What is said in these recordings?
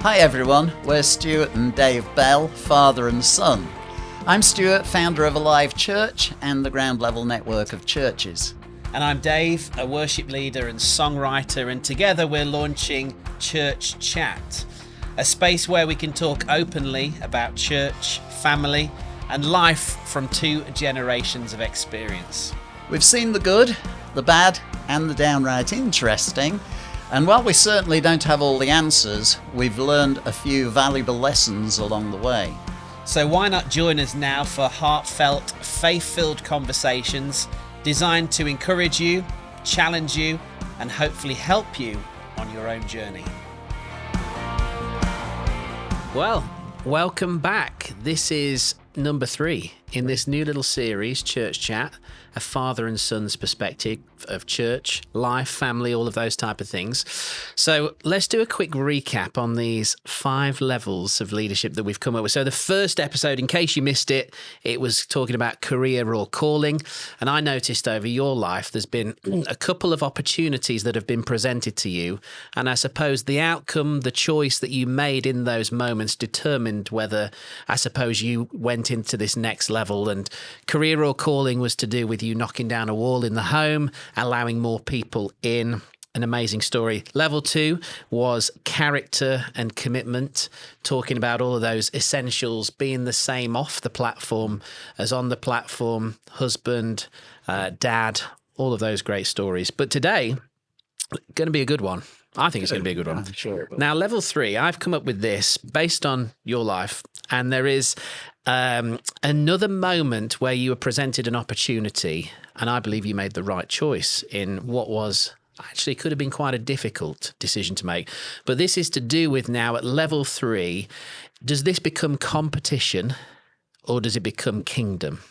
Hi everyone, we're Stuart and Dave Bell, father and son. I'm Stuart, founder of Alive Church and the Ground Level Network of Churches. And I'm Dave, a worship leader and songwriter, and together we're launching Church Chat, a space where we can talk openly about church, family, and life from two generations of experience. We've seen the good, the bad, and the downright interesting. And while we certainly don't have all the answers, we've learned a few valuable lessons along the way. So why not join us now for heartfelt, faith-filled conversations designed to encourage you, challenge you, and hopefully help you on your own journey. Well, welcome back. This is number 3 in this new little series, Church Chat, a father and son's perspective of church, life, family, all of those type of things. So let's do a quick recap on these 5 levels of leadership that we've come up with. So the first episode, in case you missed it, it was talking about career or calling. And I noticed over your life, there's been a couple of opportunities that have been presented to you. And I suppose the outcome, the choice that you made in those moments determined whether, I suppose, you went into this next level. And career or calling was to do with you knocking down a wall in the home, allowing more people in. An amazing story. Level 2 was character and commitment, talking about all of those essentials being the same off the platform as on the platform, husband, dad, all of those great stories. But today, going to be a good one. I think it's going to be a good one. Sure. Now, level 3, I've come up with this based on your life, and there is another moment where you were presented an opportunity, and I believe you made the right choice in what was actually could have been quite a difficult decision to make. But this is to do with now at level 3, does this become competition or does it become kingdom?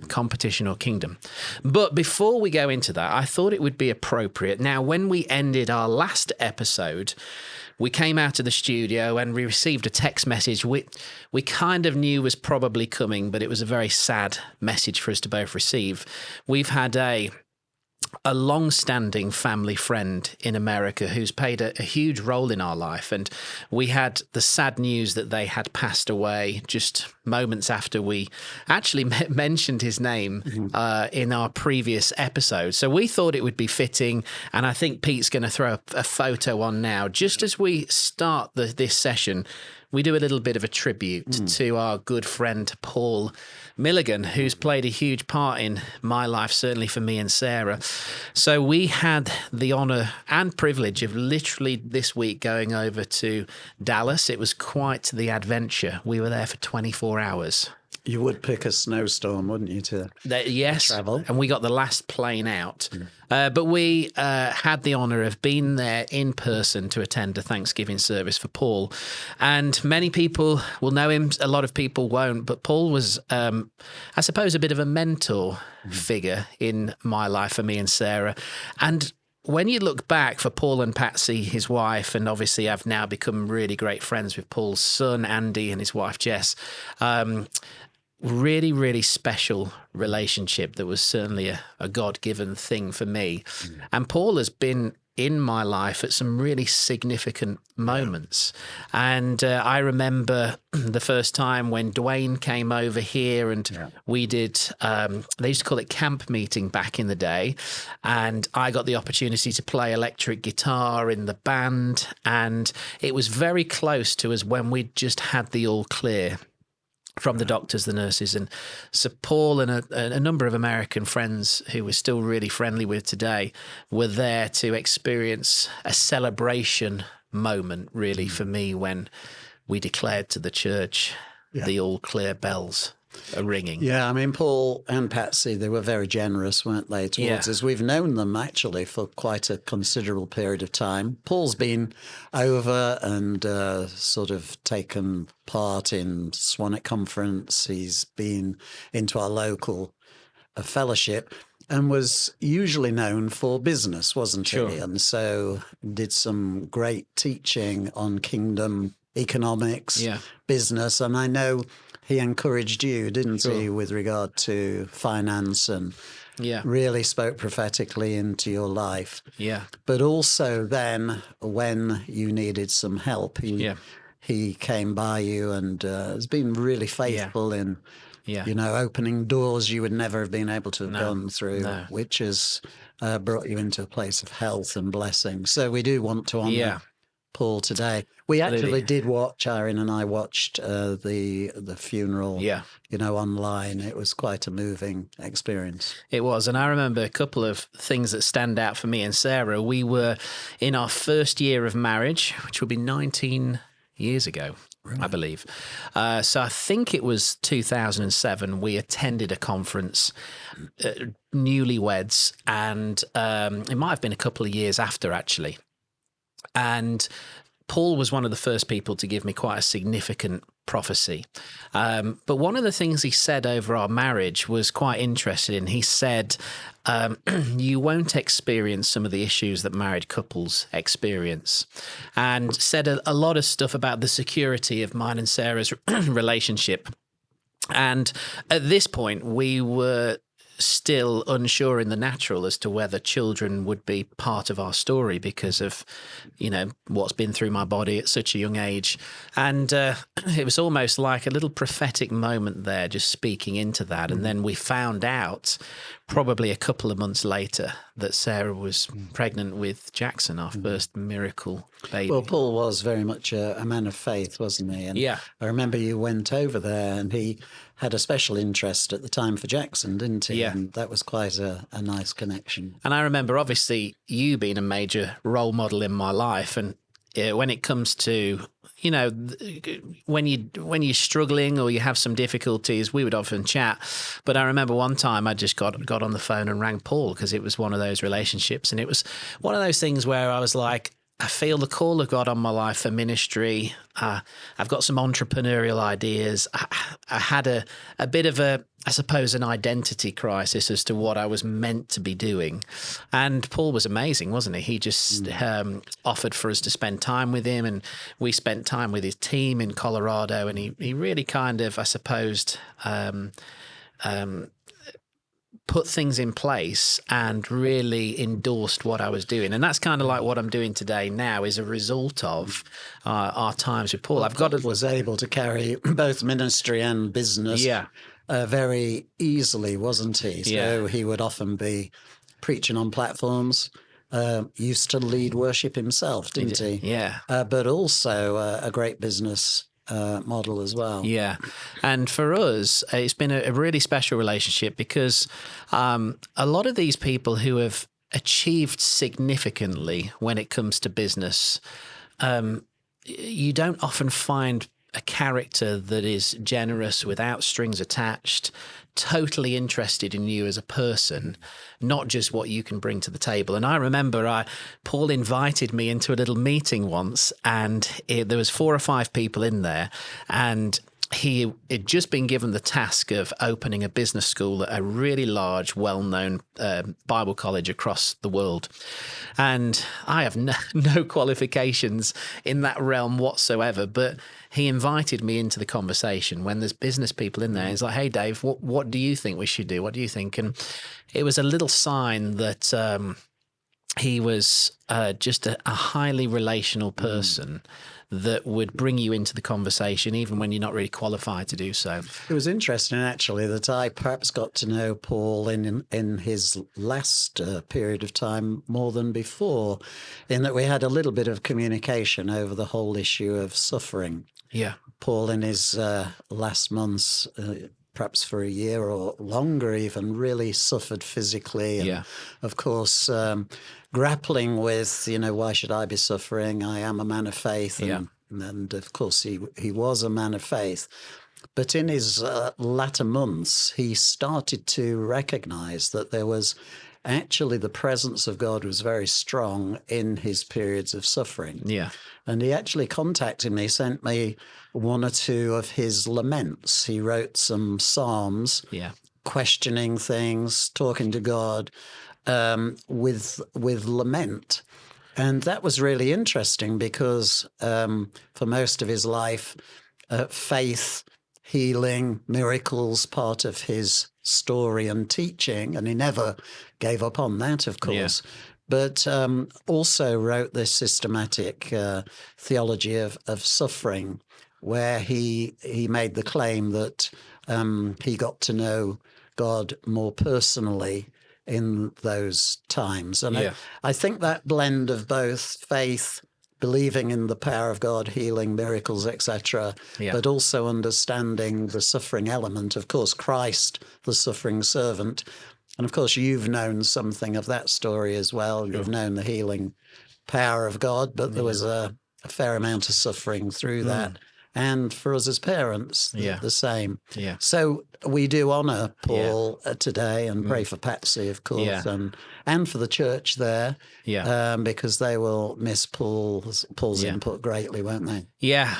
Competition or kingdom. But before we go into that, I thought it would be appropriate. Now, when we ended our last episode, we came out of the studio and we received a text message we kind of knew was probably coming, but it was a very sad message for us to both receive. We've had a long-standing family friend in America who's played a huge role in our life. And we had the sad news that they had passed away just moments after we actually mentioned his name in our previous episode. So we thought it would be fitting, and I think Pete's going to throw a photo on now. Just as we start this session, we do a little bit of a tribute to our good friend Paul Milligan, who's played a huge part in my life, certainly for me and Sarah. So we had the honour and privilege of literally this week going over to Dallas. It was quite the adventure. We were there for 24 hours. You would pick a snowstorm, wouldn't you, to travel? And we got the last plane out. But we had the honour of being there in person to attend a Thanksgiving service for Paul. And many people will know him, a lot of people won't, but Paul was, I suppose, a bit of a mentor figure in my life for me and Sarah. And when you look back for Paul and Patsy, his wife, and obviously I've now become really great friends with Paul's son, Andy, and his wife, Jess, really, really special relationship that was certainly a God-given thing for me. And Paul has been in my life at some really significant moments. And I remember the first time when Dwayne came over here and we did, they used to call it camp meeting back in the day. And I got the opportunity to play electric guitar in the band. And it was very close to us when we'd just had the all clear from the doctors, the nurses. And so Paul and a number of American friends who we're still really friendly with today were there to experience a celebration moment, really, for me, when we declared to the church the all clear bells are ringing. Yeah, I mean, Paul and Patsy, they were very generous, weren't they, towards us? We've known them, actually, for quite a considerable period of time. Paul's been over and sort of taken part in Swanwick Conference. He's been into our local fellowship and was usually known for business, wasn't he? And so did some great teaching on kingdom economics, business. And I know he encouraged you, didn't he, with regard to finance and really spoke prophetically into your life. But also then when you needed some help, he came by you and has been really faithful in, Yeah. opening doors you would never have been able to have gone through, No. which has brought you into a place of health and blessing. So we do want to honour Paul today. We actually did watch, Irene and I watched the funeral, online. It was quite a moving experience. It was. And I remember a couple of things that stand out for me and Sarah. We were in our first year of marriage, which will be 19 years ago, I believe. So I think it was 2007. We attended a conference, newlyweds, and it might have been a couple of years after, actually. And Paul was one of the first people to give me quite a significant prophecy. But one of the things he said over our marriage was quite interesting. He said, you won't experience some of the issues that married couples experience, and said a lot of stuff about the security of mine and Sarah's relationship. And at this point, we were still unsure in the natural as to whether children would be part of our story because of, what's been through my body at such a young age. And it was almost like a little prophetic moment there, just speaking into that. And then we found out probably a couple of months later that Sarah was pregnant with Jackson, our first miracle baby. Well, Paul was very much a man of faith, wasn't he? And I remember you went over there and he had a special interest at the time for Jackson, didn't he? Yeah. And that was quite a nice connection. And I remember, obviously, you being a major role model in my life. And when it comes to, when you're struggling or you have some difficulties, we would often chat. But I remember one time I just got on the phone and rang Paul because it was one of those relationships. And it was one of those things where I was like, I feel the call of God on my life for ministry. I've got some entrepreneurial ideas. I had a bit of an identity crisis as to what I was meant to be doing. And Paul was amazing, wasn't he? He just offered for us to spend time with him, and we spent time with his team in Colorado. And he really kind of, I suppose, put things in place and really endorsed what I was doing. And that's kind of like what I'm doing today now is a result of our times with Paul. Was able to carry both ministry and business very easily, wasn't he? So he would often be preaching on platforms, used to lead worship himself, didn't he? Yeah. But also a great business model as well. Yeah. And for us, it's been a really special relationship because a lot of these people who have achieved significantly when it comes to business, you don't often find a character that is generous, without strings attached, totally interested in you as a person, not just what you can bring to the table. And I remember Paul invited me into a little meeting once, and there was 4 or 5 people in there, and he had just been given the task of opening a business school at a really large, well-known Bible college across the world. And I have no qualifications in that realm whatsoever, but he invited me into the conversation when there's business people in there. He's like, hey, Dave, what do you think we should do? What do you think? And it was a little sign that he was just a highly relational person that would bring you into the conversation even when you're not really qualified to do so. It was interesting, actually, that I perhaps got to know Paul in his last period of time more than before, in that we had a little bit of communication over the whole issue of suffering. Yeah. Paul, in his last months, perhaps for a year or longer even, really suffered physically. And of course, grappling with, why should I be suffering? I am a man of faith. And of course, he was a man of faith. But in his latter months, he started to recognize that there was actually the presence of God was very strong in his periods of suffering. Yeah. And he actually contacted me, sent me 1 or 2 of his laments. He wrote some psalms, questioning things, talking to God with lament. And that was really interesting because for most of his life, faith, healing, miracles, part of his story and teaching, and he never gave up on that, of course. but also wrote this systematic theology of suffering, where he made the claim that he got to know God more personally in those times. And I think that blend of both faith, believing in the power of God, healing, miracles, etc., but also understanding the suffering element. Of course, Christ, the suffering servant. And of course, you've known something of that story as well. You've known the healing power of God, but there was a fair amount of suffering through that. And for us as parents, the same. Yeah. So we do honour Paul today and pray for Patsy, of course, and for the church there, because they will miss Paul's input greatly, won't they? Yeah,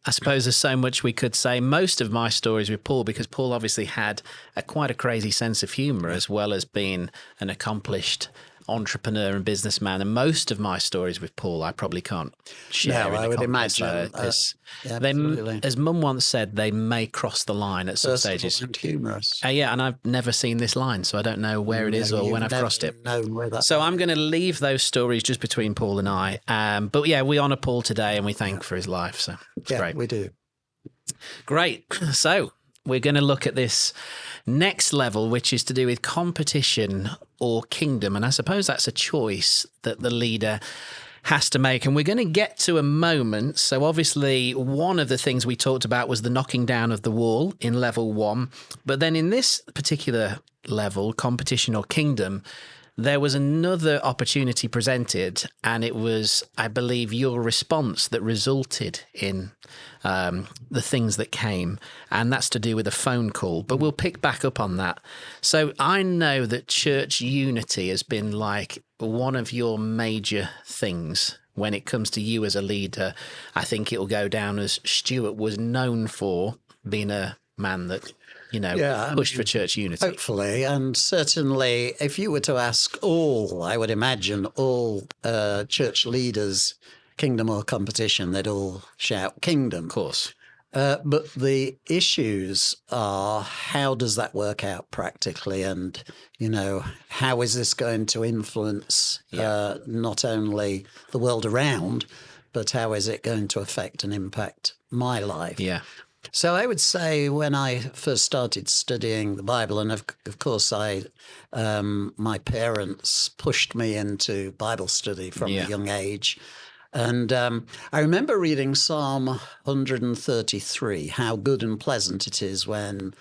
I suppose there's so much we could say. Most of my stories with Paul, because Paul obviously had quite a crazy sense of humour as well as being an accomplished entrepreneur and businessman, and most of my stories with Paul I probably can't share. No, I would imagine. As Mum once said, they may cross the line at some stages. And humorous. Yeah, and I've never seen this line, so I don't know where it is or when I've crossed it. So I'm going to leave those stories just between Paul and I. But yeah, we honour Paul today and we thank for his life. So it's great. We do. Great. So we're going to look at this next level, which is to do with competition or kingdom. And I suppose that's a choice that the leader has to make. And we're going to get to a moment. So obviously, one of the things we talked about was the knocking down of the wall in level 1. But then in this particular level, competition or kingdom, there was another opportunity presented, and it was, I believe, your response that resulted in the things that came, and that's to do with a phone call. But we'll pick back up on that. So I know that church unity has been like one of your major things when it comes to you as a leader. I think it will go down as Stuart was known for being a man that pushed for church unity. Hopefully, and certainly, if you were to ask I would imagine all church leaders, kingdom or competition, they'd all shout kingdom. Of course. But the issues are, how does that work out practically? And, how is this going to influence not only the world around, but how is it going to affect and impact my life? Yeah. So I would say when I first started studying the Bible, and of course my parents pushed me into Bible study from a young age. And I remember reading Psalm 133, how good and pleasant it is when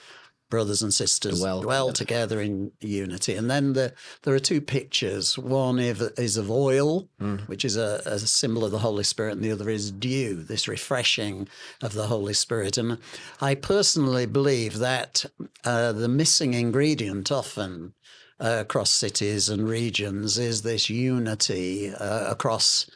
brothers and sisters dwell together in unity. And then there are two pictures. One is of oil, which is a symbol of the Holy Spirit, and the other is dew, this refreshing of the Holy Spirit. And I personally believe that the missing ingredient often across cities and regions is this unity across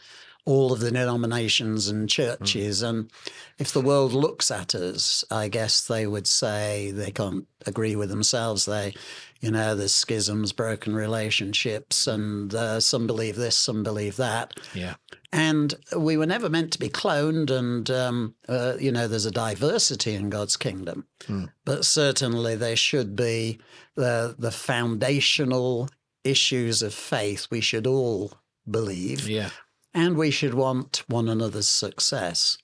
all of the denominations and churches. And if the world looks at us, I guess they would say they can't agree with themselves. There's schisms, broken relationships, and some believe this, some believe that. Yeah. And we were never meant to be cloned, and, there's a diversity in God's kingdom. But certainly there should be the foundational issues of faith we should all believe. Yeah. And we should want one another's success.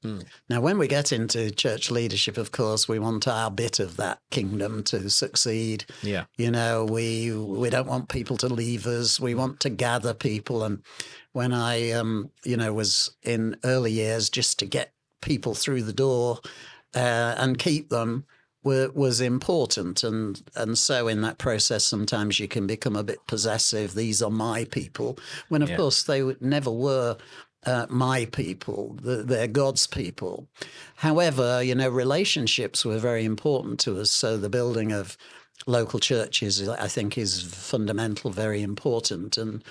Now, when we get into church leadership, of course, we want our bit of that kingdom to succeed. Yeah. We don't want people to leave us. We want to gather people. And when I, was in early years, just to get people through the door and keep them was important. And so in that process, sometimes you can become a bit possessive. These are my people, when of course they never were my people. They're God's people. However, relationships were very important to us. So the building of local churches, I think, is fundamental, very important. And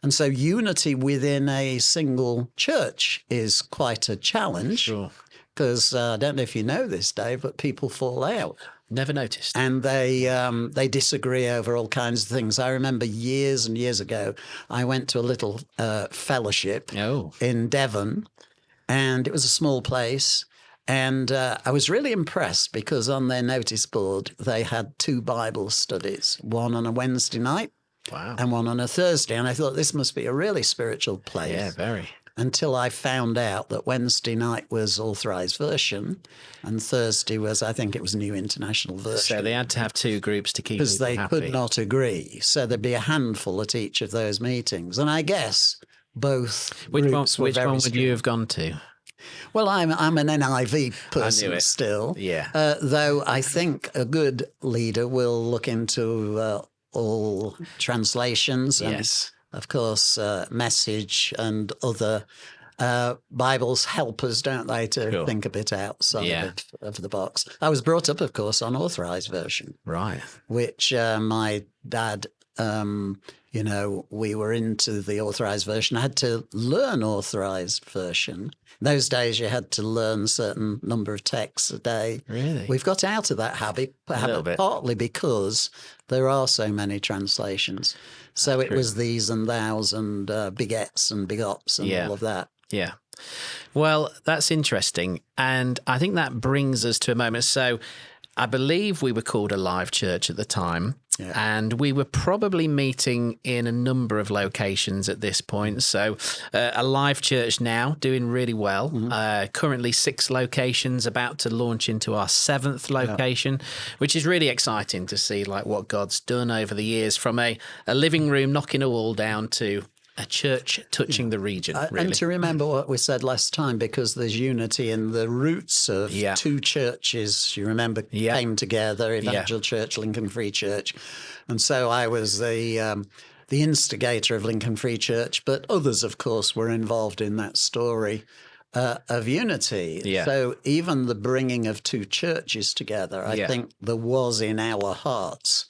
so unity within a single church is quite a challenge. Sure. Because I don't know if you know this, Dave, but people fall out. Never noticed. And they disagree over all kinds of things. I remember years and years ago, I went to a little fellowship in Devon, and it was a small place. And I was really impressed because on their notice board, they had 2 Bible studies, one on a Wednesday night Wow. and one on a Thursday. And I thought this must be a really spiritual place. Yeah, very. Until I found out that Wednesday night was Authorized Version and Thursday was, I think it was New International Version. So they had to have two groups to keep because people they happy. could not agree. So there'd be a handful at each of those meetings. And I guess both groups were Which very one would strong. you have gone to? Well, I'm an NIV person it. still. Yeah. Though I think a good leader will look into all translations and, Yes. of course, Message and other Bibles help us, don't they, to think a bit outside of the box. I was brought up, of course, on Authorized Version, Right. which my dad, we were into the Authorized Version. I had to learn Authorized Version. In those days, you had to learn a certain number of texts a day. Really? We've got out of that habit little bit. partly because there are so many translations. So it was these and thous and begets and begots and all of that. Yeah. Well, that's interesting. And I think that brings us to a moment. So I believe we were called a live church at the time. Yeah. And we were probably meeting in a number of locations at this point. So a live church now, doing really well. Currently 6 locations, about to launch into our 7th location, which is really exciting to see like what God's done over the years, from a living room knocking a wall down to a church touching the region, really. And to remember what we said last time, because there's unity in the roots of 2 churches, you remember, came together, Evangel Church, Lincoln Free Church. And so I was the instigator of Lincoln Free Church, but others, of course, were involved in that story of unity. Yeah. So even the bringing of 2 churches together, I think there was in our hearts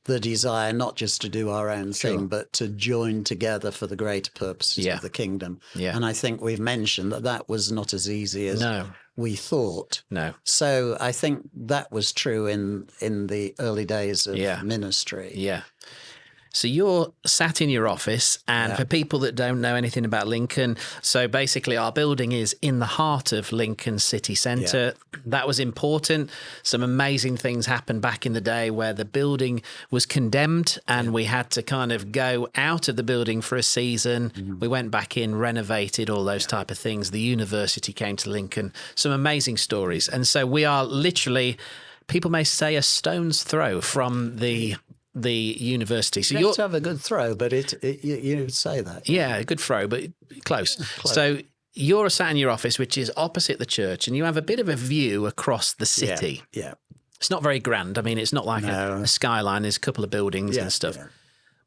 the desire not just to do our own thing, but to join together for the greater purposes of the kingdom. Yeah. And I think we've mentioned that was not as easy as we thought. No. So I think that was true in the early days of ministry. Yeah. So you're sat in your office, and for people that don't know anything about Lincoln, so basically our building is in the heart of Lincoln city centre. That was important. Some amazing things happened back in the day where the building was condemned and we had to kind of go out of the building for a season. We went back in, renovated, all those type of things. The university came to Lincoln. Some amazing stories. And so we are literally, people may say, a stone's throw from the university. So you have to have a good throw, but you say that. Yeah, a good throw, but close. So you're sat in your office, which is opposite the church, and you have a bit of a view across the city. Yeah. It's not very grand. I mean, it's not like a skyline. There's a couple of buildings and stuff. Yeah.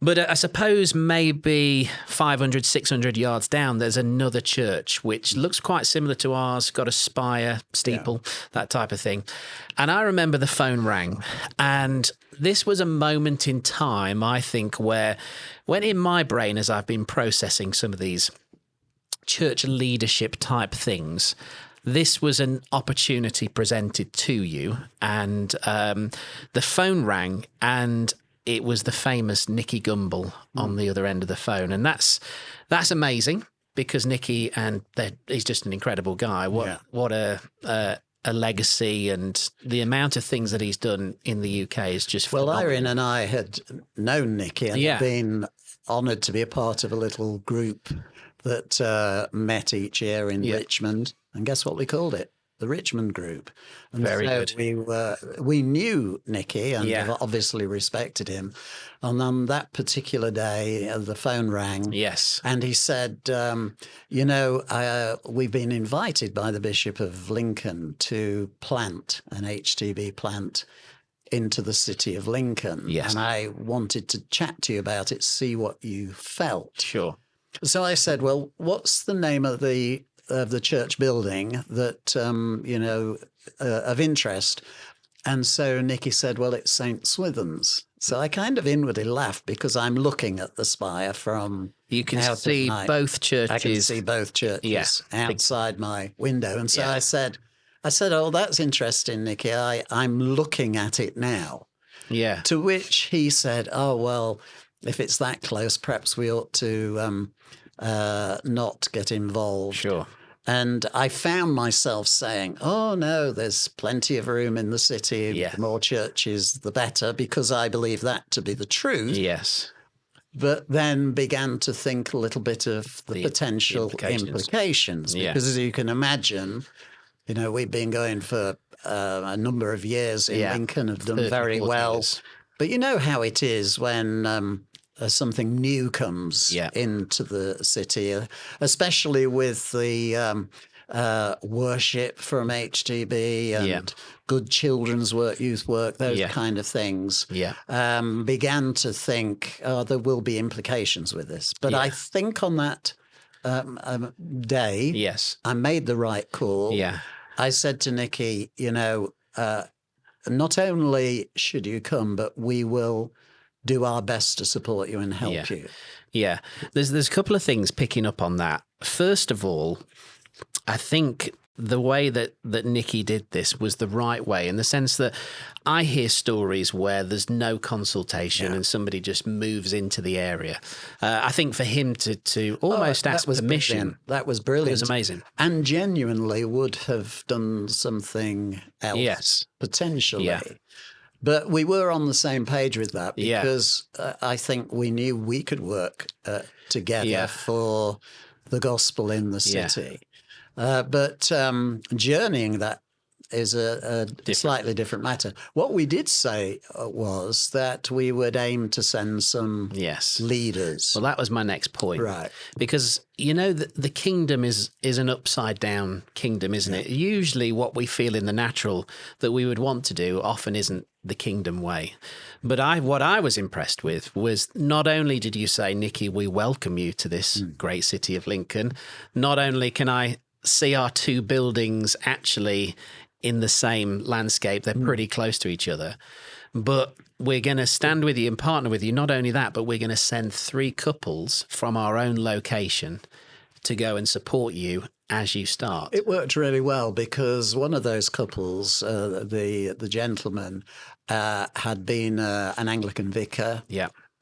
But I suppose maybe 500, 600 yards down, there's another church, which looks quite similar to ours, got a spire, steeple, that type of thing. And I remember the phone rang, and this was a moment in time, I think, when in my brain, as I've been processing some of these church leadership type things, this was an opportunity presented to you. And the phone rang, and it was the famous Nicky Gumbel on the other end of the phone. And that's amazing, because Nicky, he's just an incredible guy. What a legacy, and the amount of things that he's done in the UK is just phenomenal. Irene and I had known Nicky and been honoured to be a part of a little group that met each year in Richmond. And guess what we called it? The Richmond Group. And Very so good. We knew Nicky and obviously respected him. And on that particular day, the phone rang. Yes. And he said, we've been invited by the Bishop of Lincoln to plant an HTB plant into the city of Lincoln. Yes. And I wanted to chat to you about it, see what you felt. Sure. So I said, well, what's the name of the church building that, of interest? And so Nicky said, well, it's St. Swithin's. So I kind of inwardly laughed, because I'm looking at the spire from You can out see of both churches. I can see both churches outside my window. And so I said, oh, that's interesting, Nicky. I'm looking at it now. Yeah. To which he said, oh, well, if it's that close, perhaps we ought to not get involved. Sure. And I found myself saying, oh, no, there's plenty of room in the city. Yeah. The more churches, the better, because I believe that to be the truth. Yes. but then began to think a little bit of the potential implications. Because as you can imagine, we've been going for a number of years in Lincoln, have done 30, very 40 well. years. But you know how it is when something new comes into the city, especially with the worship from HTB and good children's work, youth work, those kind of things. Began to think, there will be implications with this. But I think on that day, I made the right call. I said to Nikki, not only should you come, but we will do our best to support you and help you. Yeah. There's a couple of things picking up on that. First of all, I think the way that Nikki did this was the right way, in the sense that I hear stories where there's no consultation and somebody just moves into the area. I think for him to almost ask permission. Brilliant. That was brilliant. It was amazing. And genuinely would have done something else, potentially. Yeah. But we were on the same page with that because I think we knew we could work together for the gospel in the city. But journeying that is a slightly different matter. What we did say was that we would aim to send some leaders. Well, that was my next point. Right. Because, the kingdom is an upside down kingdom, isn't it? Usually what we feel in the natural that we would want to do often isn't the kingdom way. But what I was impressed with was not only did you say, Nikki, we welcome you to this great city of Lincoln, not only can I see our two buildings actually in the same landscape, they're pretty close to each other, but we're going to stand with you and partner with you. Not only that, but we're going to send 3 couples from our own location to go and support you as you start. It worked really well because one of those couples, the gentleman, had been an Anglican vicar.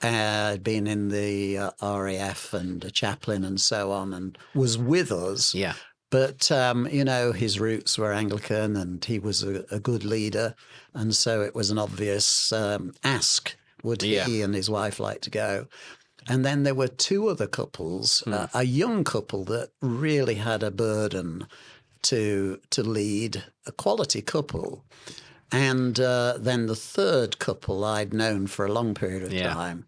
Had been in the RAF and a chaplain and so on, and was with us. But, his roots were Anglican and he was a good leader. And so it was an obvious ask, would he and his wife like to go? And then there were 2 other couples, a young couple that really had a burden to lead, a quality couple. And then the 3rd couple I'd known for a long period of time.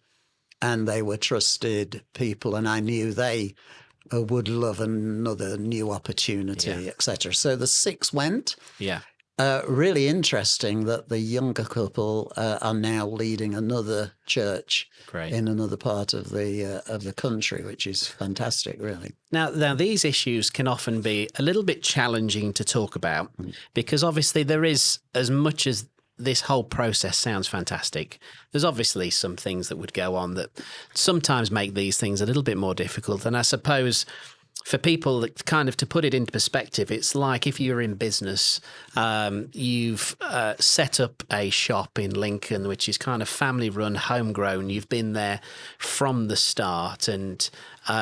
And they were trusted people, and I knew they would love another new opportunity, etc. So the 6 went. Really interesting that the younger couple are now leading another church in another part of the country, which is fantastic, really. Now these issues can often be a little bit challenging to talk about because obviously there is, as much as this whole process sounds fantastic, there's obviously some things that would go on that sometimes make these things a little bit more difficult. And I suppose for people that kind of, to put it into perspective, it's like if you're in business, you've set up a shop in Lincoln, which is kind of family run, homegrown. You've been there from the start and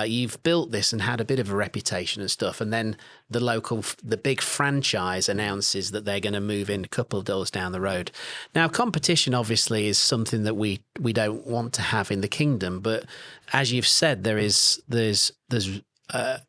you've built this and had a bit of a reputation and stuff. And then the big franchise announces that they're going to move in a couple of doors down the road. Now, competition obviously is something that we don't want to have in the kingdom. But as you've said, there's a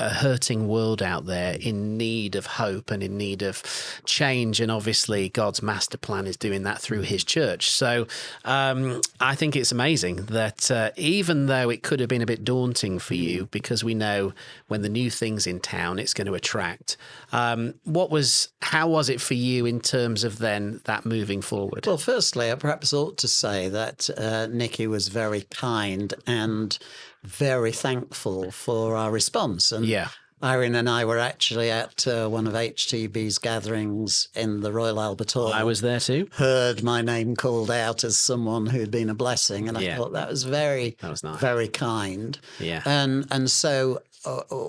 hurting world out there in need of hope and in need of change. And obviously God's master plan is doing that through his church. So I think it's amazing that even though it could have been a bit daunting for you, because we know when the new thing's in town, it's going to attract. How was it for you in terms of then that moving forward? Well, firstly, I perhaps ought to say that Nikki was very kind and very thankful for our response. And Irene and I were actually at one of HTB's gatherings in the Royal Albert Hall. I was there too. Heard my name called out as someone who'd been a blessing, and I thought that was nice. Very kind. And so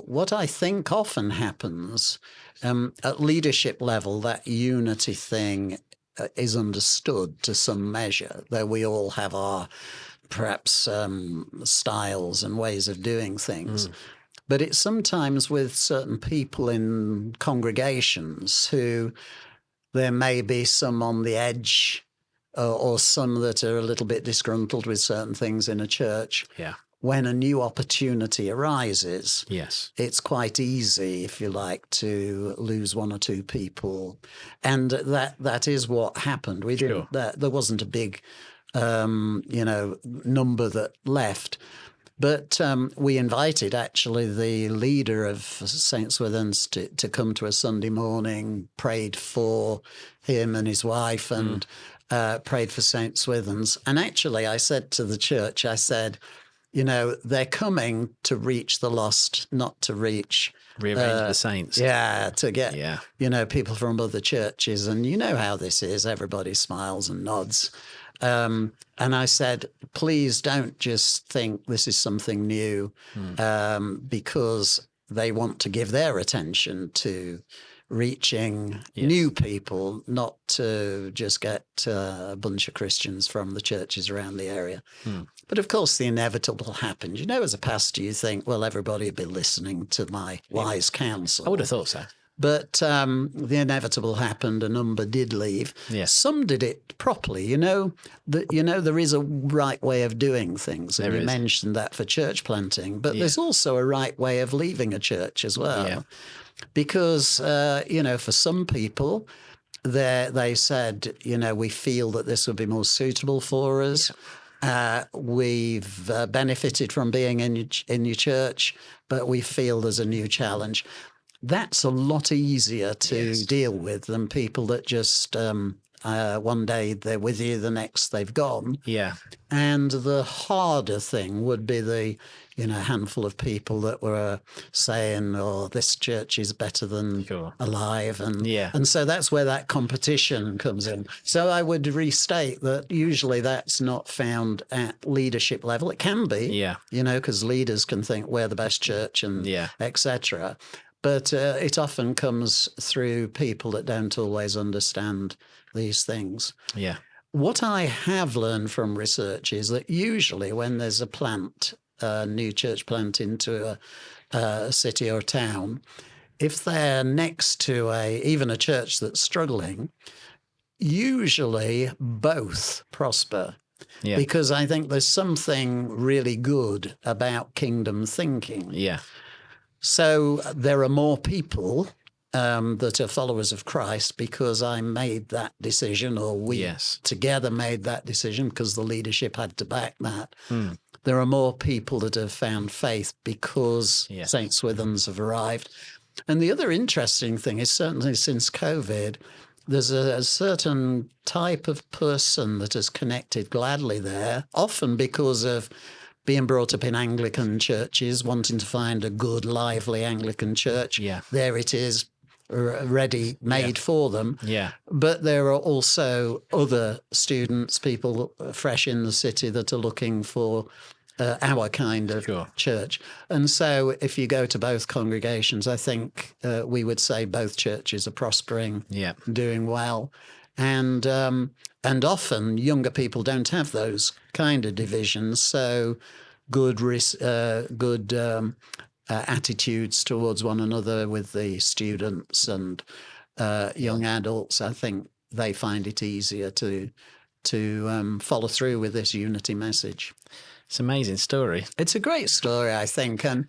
what I think often happens at leadership level, that unity thing is understood to some measure, though we all have our perhaps styles and ways of doing things. But it's sometimes with certain people in congregations who there may be some on the edge or some that are a little bit disgruntled with certain things in a church. Yeah. When a new opportunity arises, Yes. it's quite easy, if you like, to lose one or two people, and that is what happened. We didn't. There wasn't a big, number that left. But we invited actually the leader of St. Swithin's to come to a Sunday morning, prayed for him and his wife, and prayed for St. Swithin's. And actually, I said to the church, I said, they're coming to reach the lost, not to reach... Rearrange the saints. Yeah, to get, people from other churches. And you know how this is. Everybody smiles and nods. And I said, please don't just think this is something new because they want to give their attention to reaching new people, not to just get a bunch of Christians from the churches around the area. But of course, the inevitable happened. As a pastor, you think, well, everybody will be listening to my wise counsel. I would have thought so. But the inevitable happened. A number did leave. Yes. Some did it properly. There is a right way of doing things. And you mentioned that for church planting. But there's also a right way of leaving a church as well. Yeah. Because, for some people, they said, we feel that this would be more suitable for us. Yeah. We've benefited from being in your church, but we feel there's a new challenge. That's a lot easier to deal with than people that just one day they're with you, the next they've gone. Yeah. And the harder thing would be the handful of people that were saying, "Oh, this church is better than alive," and so that's where that competition comes in. So I would restate that usually that's not found at leadership level. It can be, because leaders can think we're the best church and etc. But it often comes through people that don't always understand these things. Yeah. What I have learned from research is that usually when there's a new church plant into a city or town, if they're next to even a church that's struggling, usually both prosper. Yeah. Because I think there's something really good about kingdom thinking. Yeah. So there are more people that are followers of Christ because I made that decision, or we together made that decision because the leadership had to back that. There are more people that have found faith because St. Swithin's have arrived. And the other interesting thing is certainly since COVID, there's a certain type of person that has connected gladly there, often because of being brought up in Anglican churches, wanting to find a good, lively Anglican church. Yeah. There it is, ready, made for them. Yeah. But there are also other students, people fresh in the city that are looking for our kind of church. And so if you go to both congregations, I think we would say both churches are prospering, doing well. And often younger people don't have those kind of divisions. So good attitudes towards one another with the students and young adults. I think they find it easier to follow through with this unity message. It's an amazing story. It's a great story, I think. And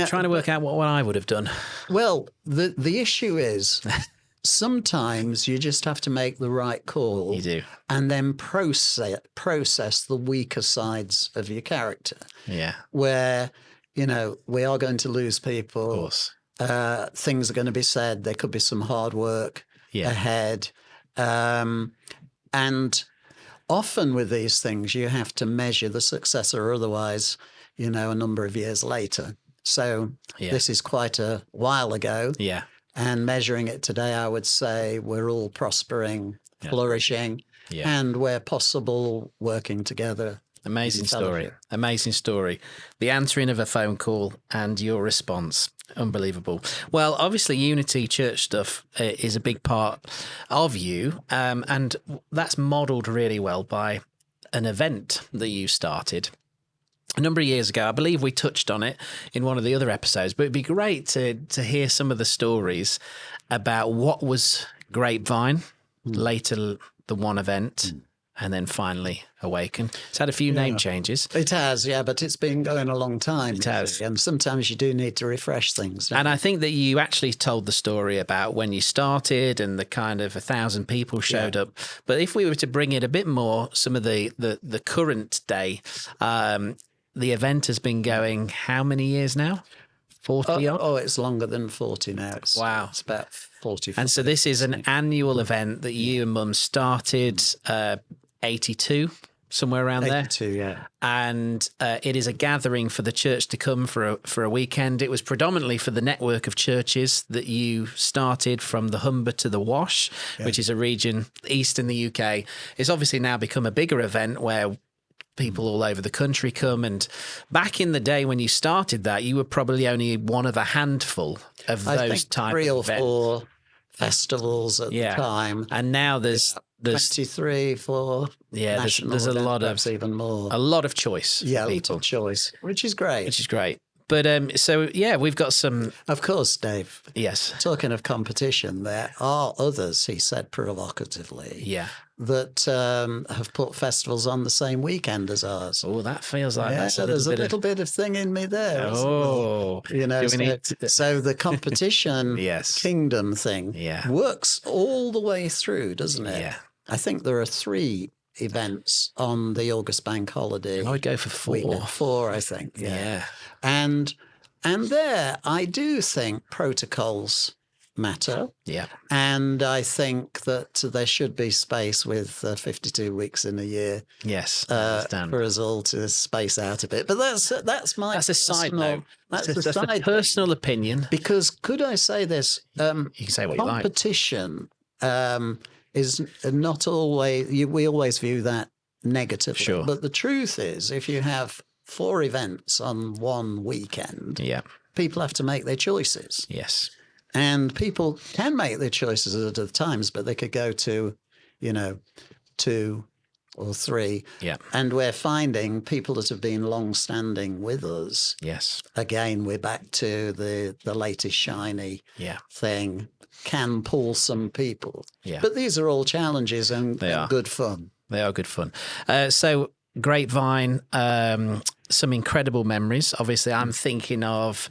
trying to work out what I would have done. Well, the issue is sometimes you just have to make the right call. You do. And then process the weaker sides of your character. Yeah. Where, we are going to lose people. Of course. Things are going to be said. There could be some hard work ahead. And often with these things, you have to measure the success or otherwise, a number of years later. So this is quite a while ago. Yeah. And measuring it today, I would say we're all prospering, flourishing, and where possible, working together. Amazing story. Amazing story. The answering of a phone call and your response. Unbelievable. Well, obviously, Unity Church stuff is a big part of you, and that's modelled really well by an event that you started a number of years ago. I believe we touched on it in one of the other episodes, but it'd be great to hear some of the stories about what was Grapevine, later the One event, and then finally Awaken. It's had a few name changes. It has, yeah, but it's been going a long time. It has. And sometimes you do need to refresh things. And I think that you actually told the story about when you started and the kind of 1,000 people showed up. But if we were to bring it a bit more, some of the current day, the event has been going how many years now? 40 odd? Oh, it's longer than 40 now. Wow. It's about 40. And so this is an annual event that you and Mum started 82, somewhere around there. 82, yeah. And it is a gathering for the church to come for a weekend. It was predominantly for the network of churches that you started from the Humber to the Wash, which is a region east in the UK. It's obviously now become a bigger event where people all over the country come. And back in the day when you started that, you were probably only one of a handful of those type of events. 3 or 4 festivals at the time. And now there's 23, 4. There's a lot of even more. A lot of choice. Yeah, for a people. lot of choice, which is great. But so we've got some. Of course, Dave. Yes. Talking of competition, there are others, he said provocatively. Yeah. That have put festivals on the same weekend as ours. Oh, that feels like that's there's a little bit of thing in me there. Oh, you know, so the competition kingdom thing works all the way through, doesn't it? Yeah. I think there are 3 events on the August bank holiday. I would go for 4. 4, I think. Yeah. And there, I do think protocols matter. Yeah. And I think that there should be space with 52 weeks in a year. Yes. For us all to space out a bit. But that's my a side note. That's a personal opinion. Because could I say this? You can say what you like. Competition is not always. We always view that negatively. Sure. But the truth is, if you have 4 events on one weekend, people have to make their choices. Yes. And people can make their choices at other times, but they could go to, 2 or 3. Yeah. And we're finding people that have been long-standing with us. Yes. Again, we're back to the latest shiny thing. Can pull some people. Yeah. But these are all challenges and good fun. They are good fun. So Grapevine, some incredible memories. Obviously, I'm thinking of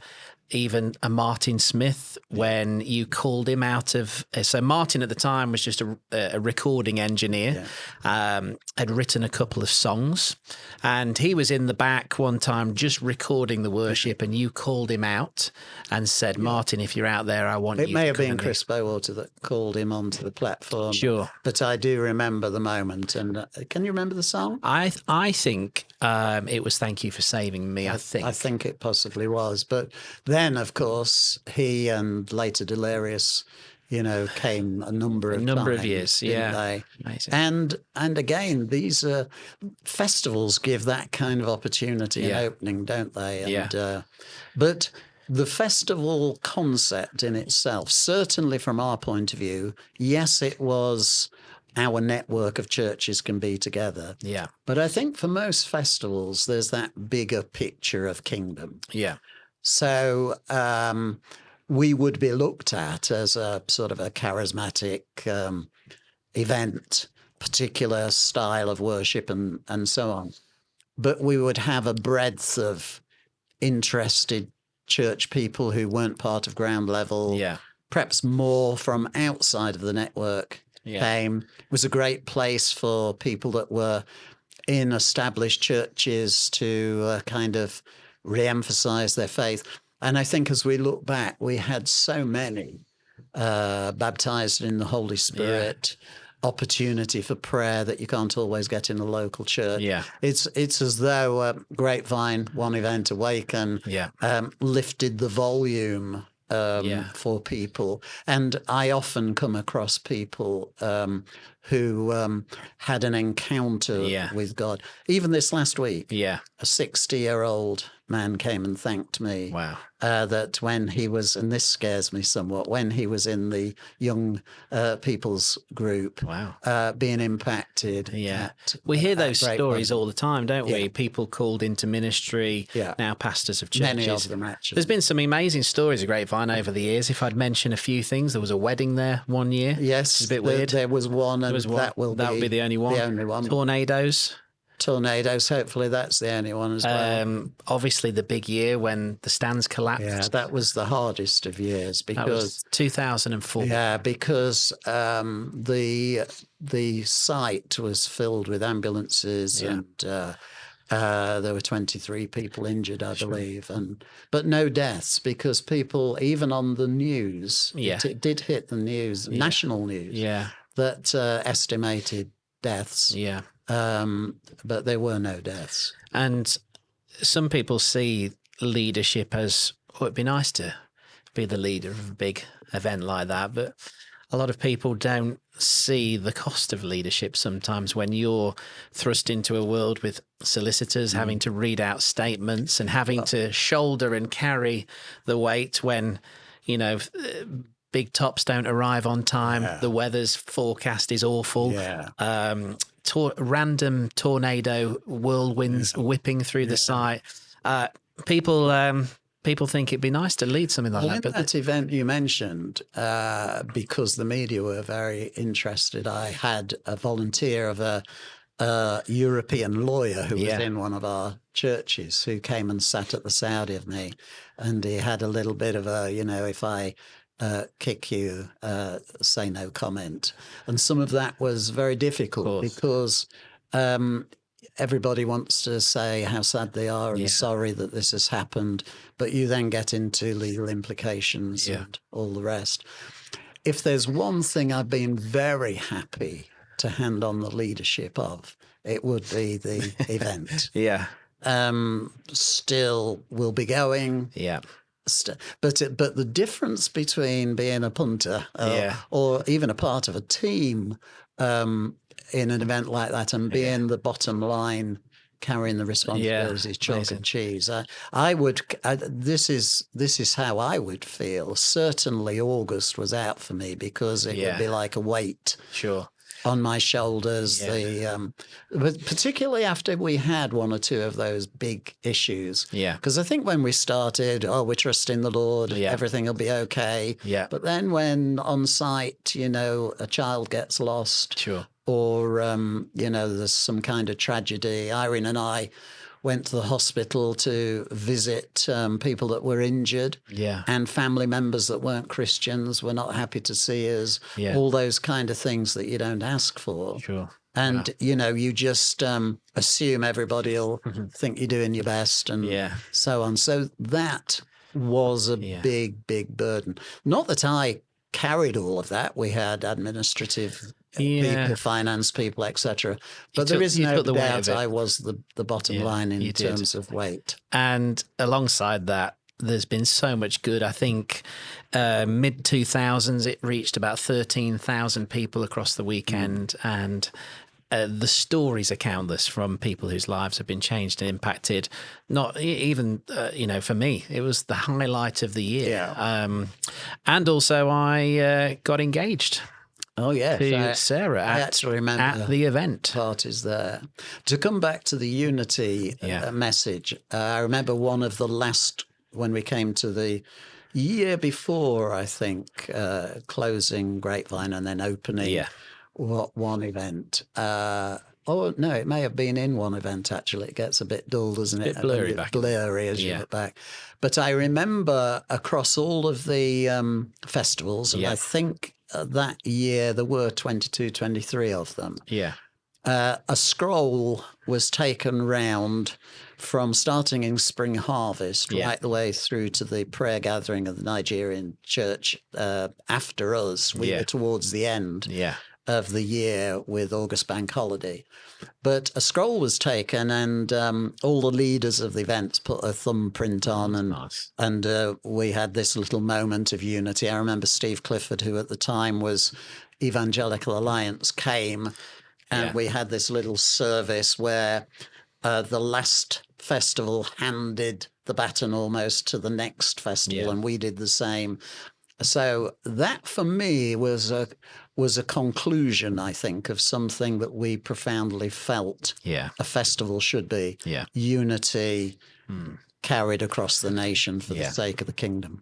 even a Martin Smith when you called him out of. So Martin at the time was just a recording engineer, had written a couple of songs, and he was in the back one time just recording the worship, and you called him out and said, "Martin, if you're out there, I want you." It may have been Chris Bowater that called him onto the platform. Sure, but I do remember the moment. And can you remember the song? I think it was "Thank You for Saving Me." I think it possibly was, but then, of course, he and later Delirious, came a number of years, Amazing. And again, these festivals give that kind of opportunity and opening, don't they? And, but the festival concept in itself, certainly from our point of view, yes, it was our network of churches can be together. Yeah. But I think for most festivals, there's that bigger picture of kingdom. Yeah. So we would be looked at as a sort of a charismatic event, particular style of worship and so on. But we would have a breadth of interested church people who weren't part of ground level, perhaps more from outside of the network came. It was a great place for people that were in established churches to kind of re-emphasize their faith. And I think as we look back, we had so many baptized in the Holy Spirit, opportunity for prayer that you can't always get in a local church. Yeah. It's as though Grapevine, one event, Awaken, lifted the volume for people. And I often come across people who had an encounter with God. Even this last week, a 60-year-old man came and thanked me. Wow. That when he was, and this scares me somewhat, when he was in the young people's group, Wow. being impacted. Yeah. At, We hear those Great stories Britain. all the time, don't we? Yeah. People called into ministry, Yeah. now pastors of churches. Many of them, actually. There's been some amazing stories of Grapevine over the years. If I'd mention a few things, there was a wedding there one year. Yes, It's a bit weird. There was one, and There was one. that will be the only one. The only one. Tornadoes. Tornadoes. Hopefully, that's the only one as well. Obviously, the big year when the stands collapsed. Yeah, that was the hardest of years That was because 2004. yeah, because the site was filled with ambulances Yeah. and. There were 23 people injured, I believe, but no deaths because people, even on the news, Yeah. it did hit the news, national news, Yeah. that estimated deaths, Yeah. but there were no deaths. And some people see leadership as, oh, it'd be nice to be the leader of a big event like that. But a lot of people don't see the cost of leadership sometimes when you're thrust into a world with solicitors having to read out statements and having to shoulder and carry the weight when, you know, big tops don't arrive on time. Yeah. The weather's forecast is awful. Yeah. Random tornado whirlwinds whipping through the site. People think it'd be nice to lead something like Well, that. in But that event you mentioned, because the media were very interested, I had a volunteer of a European lawyer who was in one of our churches who came and sat at the side of me, and he had a little bit of a, if I kick you, say no comment. And some of that was very difficult because everybody wants to say how sad they are and sorry that this has happened, but you then get into legal implications and all the rest. If there's one thing I've been very happy to hand on the leadership of, it would be the event. Yeah. Still will be going. Yeah. But the difference between being a punter or even a part of a team in an event like that and being the bottom line, carrying the responsibilities, chalk and cheese. This is how I would feel. Certainly, August was out for me because it would be like a weight. Sure. On my shoulders, but particularly after we had one or two of those big issues. Yeah. Because I think when we started, we're trusting the Lord, everything will be okay. Yeah. But then when on site, a child gets lost, Sure. or there's some kind of tragedy. Irene and I went to the hospital to visit people that were injured, and family members that weren't Christians were not happy to see us. All those kind of things that you don't ask for. Sure. And you just assume everybody will think you're doing your best and so on. So that was a big, big burden. Not that I carried all of that. We had administrative people, finance people, etc. But there is no doubt I was the bottom line in terms of weight. And alongside that, there's been so much good. I think mid 2000s, it reached about 13,000 people across the weekend, and the stories are countless from people whose lives have been changed and impacted. Not even, for me, it was the highlight of the year. Yeah. And also, I got engaged. Oh, yes. To Sarah I actually remember at the event. Parties there. To come back to the unity message, I remember one of the last, when we came to the year before, I think, closing Grapevine and then opening one event. Oh, no, it may have been in one event, actually. It gets a bit dull, doesn't it? A bit blurry back. Blurry as you look back. But I remember across all of the festivals, and I think that year there were 22, 23 of them. Yeah. A scroll was taken round from starting in Spring Harvest right the way through to the prayer gathering of the Nigerian church after us. We were towards the end of the year with August Bank Holiday. But a scroll was taken and all the leaders of the events put a thumbprint on and we had this little moment of unity. I remember Steve Clifford, who at the time was Evangelical Alliance, came and we had this little service where the last festival handed the baton almost to the next festival, and we did the same. So that for me was a conclusion, I think, of something that we profoundly felt a festival should be. Unity carried across the nation for the sake of the kingdom.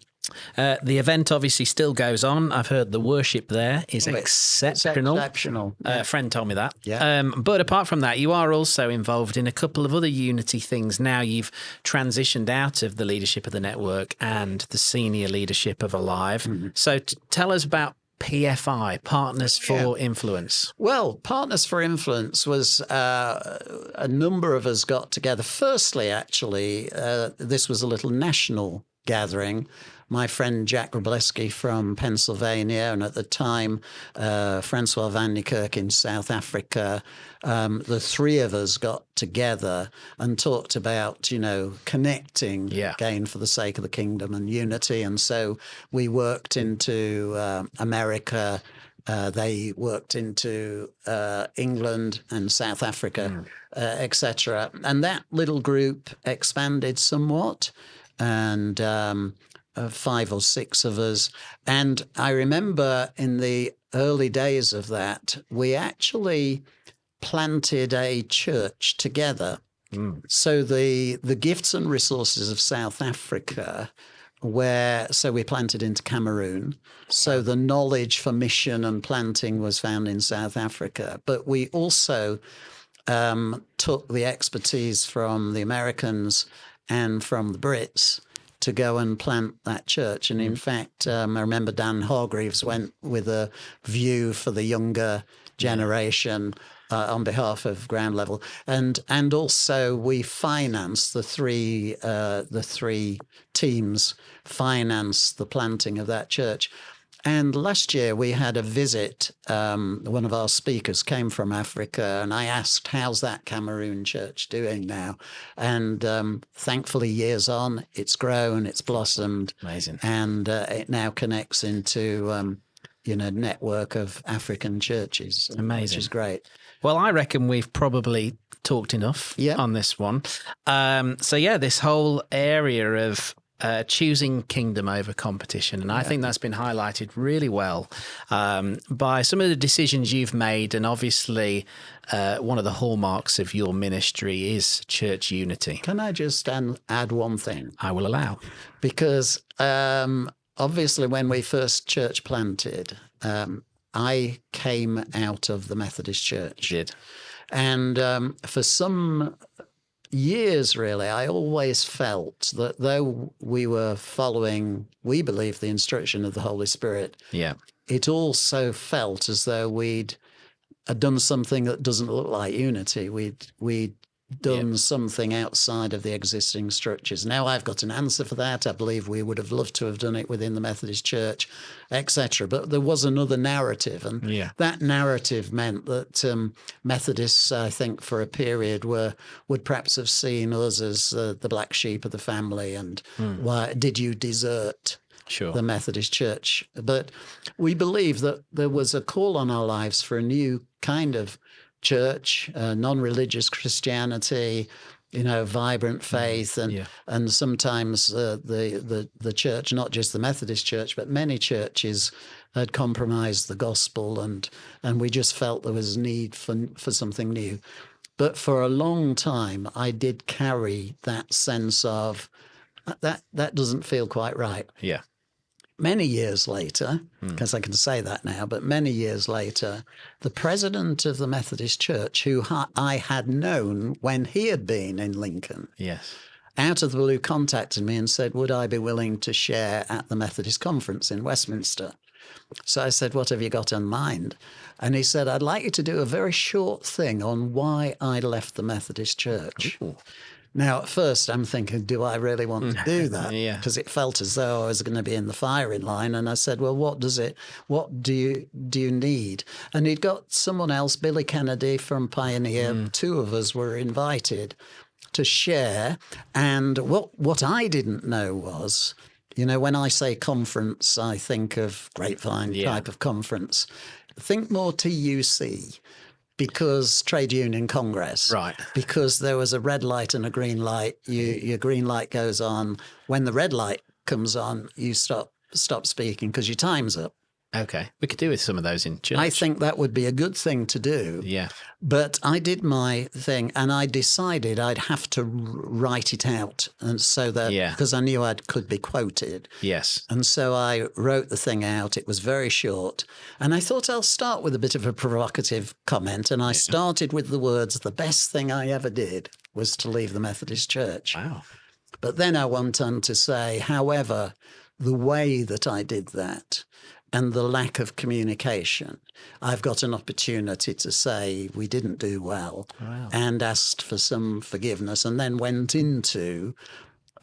The event obviously still goes on. I've heard the worship there is exceptional. It's exceptional. A friend told me that. Yeah. But apart from that, you are also involved in a couple of other Unity things. Now you've transitioned out of the leadership of the network and the senior leadership of Alive. So tell us about PFI, Partners for Influence. Well, Partners for Influence was a number of us got together. Firstly, actually, this was a little national gathering. My friend Jack Robleski from Pennsylvania, and at the time, Francois van Niekerk in South Africa, the three of us got together and talked about, connecting again for the sake of the kingdom and unity. And so we worked into America. They worked into England and South Africa, etc. And that little group expanded somewhat. And 5 or 6 of us. And I remember in the early days of that, we actually planted a church together. So the gifts and resources of South Africa, so we planted into Cameroon. So the knowledge for mission and planting was found in South Africa. But we also took the expertise from the Americans and from the Brits to go and plant that church. And in fact, I remember Dan Hargreaves went with a view for the younger generation on behalf of Ground Level. And also we financed the three teams financed the planting of that church. And last year we had a visit. One of our speakers came from Africa, and I asked, how's that Cameroon church doing now? And thankfully, years on, it's grown, it's blossomed. Amazing. And it now connects into, network of African churches. Amazing. Which is great. Well, I reckon we've probably talked enough on this one. This whole area of choosing kingdom over competition. And I think that's been highlighted really well by some of the decisions you've made. And obviously, one of the hallmarks of your ministry is church unity. Can I just add one thing? I will allow. Because obviously, when we first church planted, I came out of the Methodist Church. You did. And for some years, really, I always felt that though we were following, we believe, the instruction of the Holy Spirit, it also felt as though we'd done something that doesn't look like unity. We'd done something outside of the existing structures. Now I've got an answer for that. I believe we would have loved to have done it within the Methodist Church, etc. But there was another narrative, and that narrative meant that Methodists, I think, for a period would perhaps have seen us as the black sheep of the family, and why did you desert the Methodist Church? But we believe that there was a call on our lives for a new kind of church, non-religious Christianity, vibrant faith, and sometimes the church, not just the Methodist Church, but many churches had compromised the gospel, and we just felt there was need for something new. But for a long time, I did carry that sense of that doesn't feel quite right. Yeah. Many years later, because I can say that now, but many years later, the president of the Methodist Church, who I had known when he had been in Lincoln, out of the blue contacted me and said, would I be willing to share at the Methodist Conference in Westminster? So I said, what have you got in mind? And he said, I'd like you to do a very short thing on why I left the Methodist Church. Ooh. Now, at first, I'm thinking, do I really want to do that? Because it felt as though I was going to be in the firing line. And I said, well, what do you need? And he'd got someone else, Billy Kennedy from Pioneer. 2 of us were invited to share. And what I didn't know was, when I say conference, I think of Grapevine type of conference. Think more TUC. because trade union congress. Right. Because there was a red light and a green light. Your green light goes on. When the red light comes on, you stop speaking because your time's up. Okay. We could do with some of those in church. I think that would be a good thing to do. Yeah. But I did my thing, and I decided I'd have to write it out, and so that because I knew I could be quoted. Yes. And so I wrote the thing out. It was very short, and I thought I'll start with a bit of a provocative comment. And I started with the words, "The best thing I ever did was to leave the Methodist Church." Wow. But then I went on to say, however, the way that I did that and the lack of communication, I've got an opportunity to say we didn't do well and asked for some forgiveness, and then went into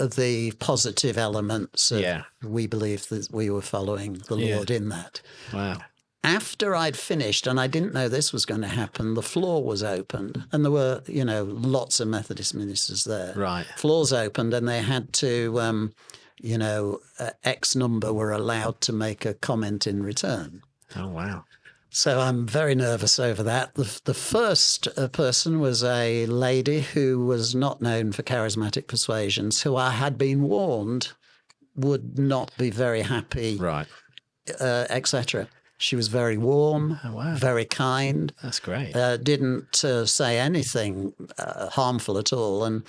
the positive elements of we believe that we were following the Lord in that. Wow. After I'd finished, and I didn't know this was going to happen, the floor was opened, and there were, lots of Methodist ministers there. Right. Floors opened, and they had to, X number were allowed to make a comment in return. Oh, wow. So I'm very nervous over that. The first person was a lady who was not known for charismatic persuasions, who I had been warned would not be very happy, right, etc. She was very warm, very kind. That's great. Didn't say anything harmful at all. And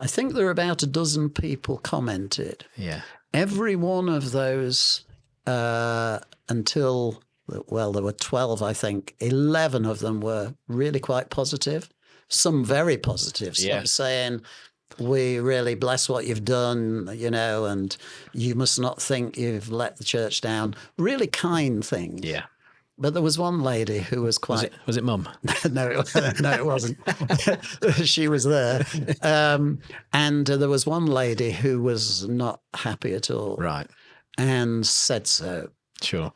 I think there were about a dozen people commented. Yeah. Every one of those until, well, there were 12, I think. 11 of them were really quite positive. Some very positive. Some saying, we really bless what you've done, and you must not think you've let the church down. Really kind things. Yeah. But there was one lady who was quite... Was it Mum? No, it wasn't. She was there. And there was one lady who was not happy at all. Right. And said so. Sure.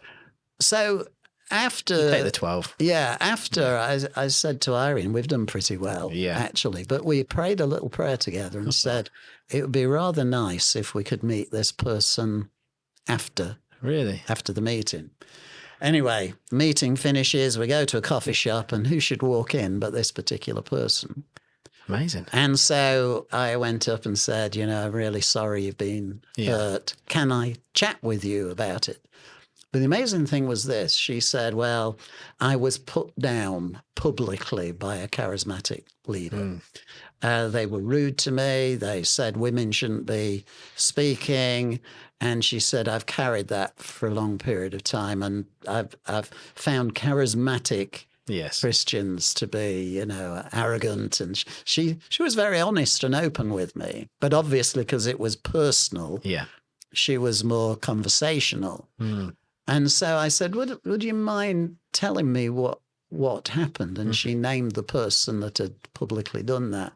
So after... You take the 12. Yeah, after I said to Irene, we've done pretty well, actually. But we prayed a little prayer together and said, it would be rather nice if we could meet this person after. Really? After the meeting. Anyway, meeting finishes, we go to a coffee shop, and who should walk in but this particular person? Amazing. And so I went up and said, I'm really sorry you've been hurt. Can I chat with you about it? But the amazing thing was this. She said, well, I was put down publicly by a charismatic leader. They were rude to me. They said women shouldn't be speaking. And she said, I've carried that for a long period of time. And I've found charismatic Christians to be, arrogant. And she was very honest and open with me. But obviously, because it was personal, she was more conversational. And so I said, would you mind telling me what happened? And she named the person that had publicly done that.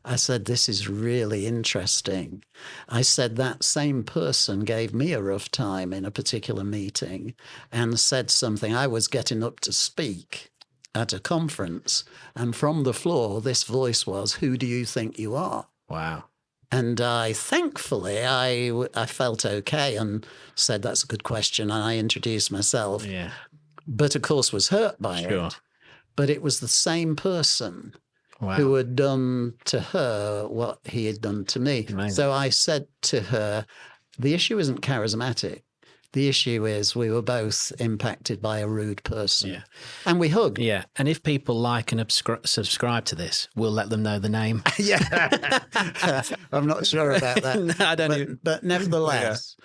I said, this is really interesting. I said, that same person gave me a rough time in a particular meeting and said something. I was getting up to speak at a conference, and from the floor, this voice was, who do you think you are? Wow. And thankfully, I felt okay and said, that's a good question. And I introduced myself. Yeah. But of course was hurt by it. But it was the same person who had done to her what he had done to me. Amazing. So I said to her, the issue isn't charismatic. The issue is we were both impacted by a rude person. Yeah. And we hugged. Yeah. And if people like and subscribe to this, we'll let them know the name. I'm not sure about that. No, I don't even. But nevertheless,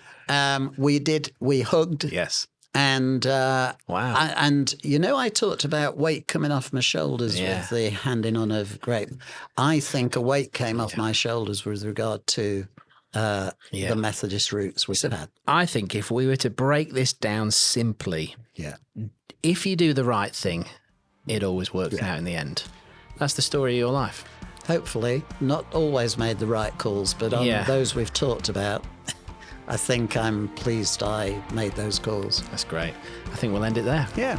we hugged. Yes. And wow. I talked about weight coming off my shoulders with the handing on of grape. I think a weight came off my shoulders with regard to the Methodist roots we've had. I think if we were to break this down simply, if you do the right thing, it always works out in the end. That's the story of your life. Hopefully, not always made the right calls, but on those we've talked about, I think I'm pleased I made those calls. That's great. I think we'll end it there. Yeah.